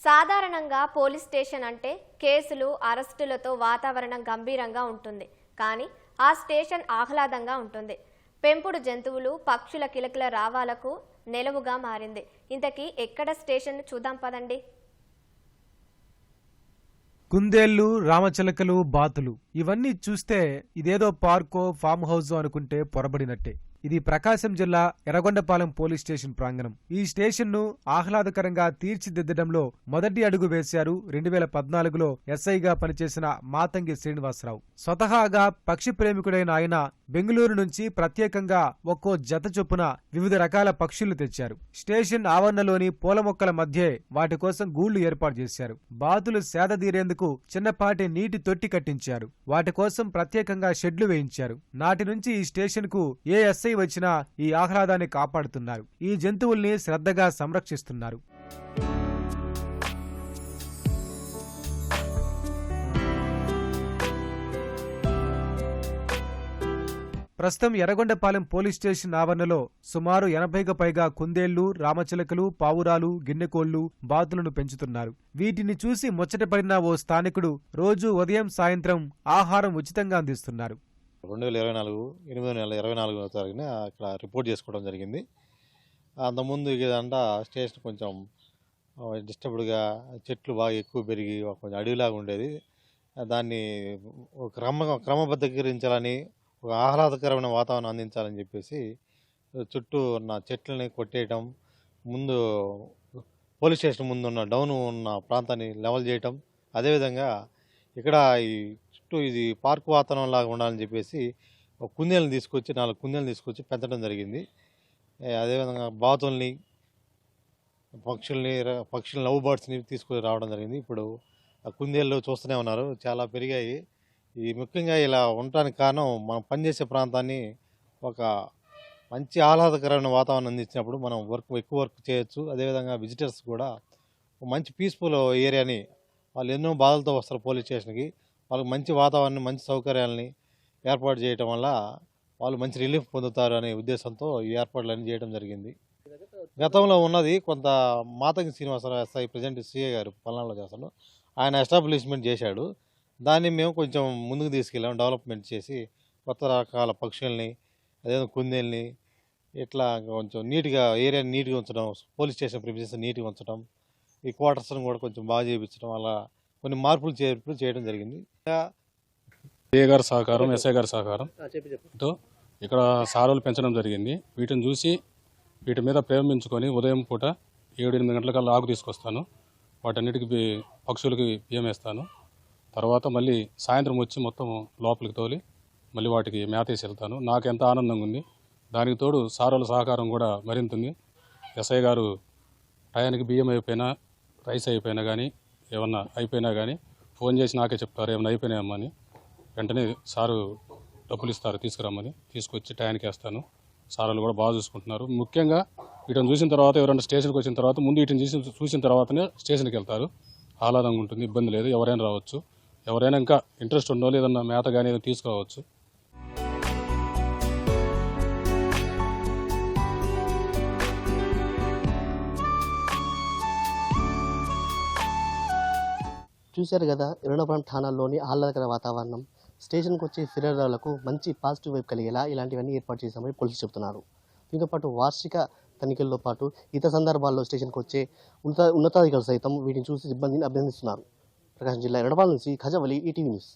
సాధారణంగా police station అంటే కేసులు అరెస్టులతో వాతావరణం గంభీరంగా ఉంటుంది. కానీ ఆ స్టేషన్ ఆహ్లాదంగా ఉంటుంది. పెంపుడు జంతువులు పక్షుల కిలకిల రావాలకు నెలవుగా మారింది. ఇంతకీ ఎక్కడ స్టేషన్ చూద్దాం పదండి. కుందేళ్లు, రామచిలకలు, బాతులు ఇవన్నీ చూస్తే ఇదేదో పార్కో ఫామ్ హౌస్ అనుకుంటే పొరబడినట్టే. ఇది ప్రకాశం జిల్లా ఎర్రగొండపాలెం పోలీస్ స్టేషన్ ప్రాంగణం. ఈ స్టేషన్ ను ఆహ్లాదకరంగా తీర్చిదిద్దడంలో మొదటి అడుగు వేశారు 2014లో ఎస్ఐగా పనిచేసిన మాతంగి శ్రీనివాసరావు. స్వతహాగా పక్షి ప్రేమికుడైన ఆయన బెంగళూరు నుంచి ప్రత్యేకంగా ఒక్కో జత చొప్పున వివిధ రకాల పక్షులు తెచ్చారు. స్టేషన్ ఆవరణలోని పూల మొక్కల మధ్యే వాటి కోసం గూళ్లు ఏర్పాటు చేశారు. బాతులు సేదదీరేందుకు చిన్నపాటి నీటి తొట్టి కట్టించారు. వాటి కోసం ప్రత్యేకంగా షెడ్లు వేయించారు. నాటి నుంచి ఈ స్టేషన్ కు ఏ ఎస్ఐ వచ్చినా ఈ ఆహ్లాదాన్ని కాపాడుతున్నారు. ఈ జంతువుల్ని శ్రద్ధగా సంరక్షిస్తున్నారు. ప్రస్తుతం ఎర్రగొండపాలెం పోలీస్ స్టేషన్ ఆవరణలో సుమారు 80కు పైగా కుందేళ్లు, రామచిలకలు, పావురాలు, గిన్నెకోళ్లు, బాతులను పెంచుతున్నారు. వీటిని చూసి ముచ్చటపడిన ఓ స్థానికుడు రోజు ఉదయం సాయంత్రం ఆహారం ఉచితంగా అందిస్తున్నారు. 2024 తారీఖున అక్కడ రిపోర్ట్ చేసుకోవడం జరిగింది. అంతకుముందు ఇదంతా స్టేషన్ కొంచెం డిస్టర్బ్డ్గా, చెట్లు బాగా ఎక్కువ పెరిగి కొంచెం అడవిలాగా ఉండేది. దాన్ని క్రమబద్ధీకరించాలని, ఒక ఆహ్లాదకరమైన వాతావరణం అందించాలని చెప్పేసి చుట్టూ ఉన్న చెట్లని కొట్టేయటం, ముందు పోలీస్ స్టేషన్ ముందు ఉన్న డౌన్ ఉన్న ప్రాంతాన్ని లెవెల్ చేయటం, అదేవిధంగా ఇక్కడ ఈ చుట్టూ ఇది పార్క్ వాతావరణం లాగా ఉండాలని చెప్పేసి 4 కుందేలను తీసుకొచ్చి పెంచడం జరిగింది. అదేవిధంగా బాతుల్ని, పక్షుల్ని లవ్ బర్డ్స్ని తీసుకొని రావడం జరిగింది. ఇప్పుడు ఆ కుందేళ్ళు చూస్తూనే ఉన్నారు, చాలా పెరిగాయి. ఈ ముఖ్యంగా ఇలా ఉండటానికి కారణం మనం పనిచేసే ప్రాంతాన్ని ఒక మంచి ఆహ్లాదకరమైన వాతావరణం అందించినప్పుడు మనం ఎక్కువ వర్క్ చేయొచ్చు. అదేవిధంగా విజిటర్స్ కూడా మంచి పీస్ఫుల్ ఏరియాని, వాళ్ళు ఎన్నో బాధలతో వస్తారు పోలీస్ స్టేషన్కి, వాళ్ళకి మంచి వాతావరణం, మంచి సౌకర్యాలని ఏర్పాటు చేయడం వల్ల వాళ్ళు మంచి రిలీఫ్ పొందుతారు అనే ఉద్దేశంతో ఈ ఏర్పాట్లన్నీ చేయడం జరిగింది. గతంలో ఉన్నది కొంత Matangi Srinivasarao SI, present CI గారు పల్నాడులో చేస్తాడు, ఆయన ఎస్టాబ్లిష్మెంట్ చేశాడు. దాన్ని మేము కొంచెం ముందుకు తీసుకెళ్ళాము, డెవలప్మెంట్ చేసి కొత్త రకాల పక్షుల్ని, అదేవిధంగా కుందేల్ని ఇట్లా కొంచెం నీట్గా ఏరియాని నీట్గా ఉంచడం, పోలీస్ స్టేషన్ ప్రిమిసెస్ నీట్గా ఉంచడం, ఈ క్వార్టర్స్ని కూడా కొంచెం బాగా చేయించడం, అలా కొన్ని మార్పులు చేయడం జరిగింది. ఏ గారి సహకారం, ఎస్ఐ గారి సహకారంతో ఇక్కడ సారోలు పెంచడం జరిగింది. వీటిని చూసి వీటి మీద ప్రేమించుకొని ఉదయం పూట 7-8 గంటలకల్లా ఆకు తీసుకొస్తాను. వాటన్నిటికీ పక్షులకి బియ్యం వేస్తాను. తర్వాత మళ్ళీ సాయంత్రం వచ్చి మొత్తం లోపలికి తోలి మళ్ళీ వాటికి మేత వేసి వెళ్తాను. నాకు ఎంత ఆనందంగా ఉంది. దానికి తోడు సారోల సహకారం కూడా మరింత ఉంది. ఎస్ఐ గారు టయానికి బియ్యం అయిపోయినా, రైస్ అయిపోయినా కానీ, ఏమన్నా అయిపోయినా కానీ ఫోన్ చేసి నాకే చెప్తారు, ఏమన్నా అయిపోయినాయమ్మా అని. వెంటనే సారు డబ్బులు ఇస్తారు, తీసుకురమ్మని. తీసుకొచ్చి టయానికి వేస్తాను. సారులు కూడా బాగా చూసుకుంటున్నారు. ముఖ్యంగా వీటిని చూసిన తర్వాత, ఎవరైనా స్టేషన్కి వచ్చిన తర్వాత ముందు వీటిని చూసిన తర్వాతనే స్టేషన్కి వెళ్తారు. ఆహ్లాదంగా ఉంటుంది, ఇబ్బంది లేదు, ఎవరైనా రావచ్చు. ఎవరైనా ఇంకా ఇంట్రెస్ట్ ఉన్నో లేదన్నా మేత కానీ ఏదైనా తీసుకోవచ్చు. చూశారు కదా, ఎర్రగొండపాలెం ఠాణాల్లోని ఆహ్లాదకర వాతావరణం. స్టేషన్కి వచ్చే ఫిర్యాదులకు మంచి పాజిటివ్ వైపు కలిగేలా ఇలాంటివన్నీ ఏర్పాటు చేశామని పోలీసులు చెబుతున్నారు. దీంతో పాటు వార్షిక తనిఖీలతో పాటు ఇతర సందర్భాల్లో స్టేషన్కి వచ్చే ఉన్నతాధికారులు సైతం వీటిని చూసి సిబ్బందిని అభినందిస్తున్నారు. ప్రకాశం జిల్లా ఎర్రగొండపాలెం నుంచి ఖజావలి, ఈటీవీ న్యూస్.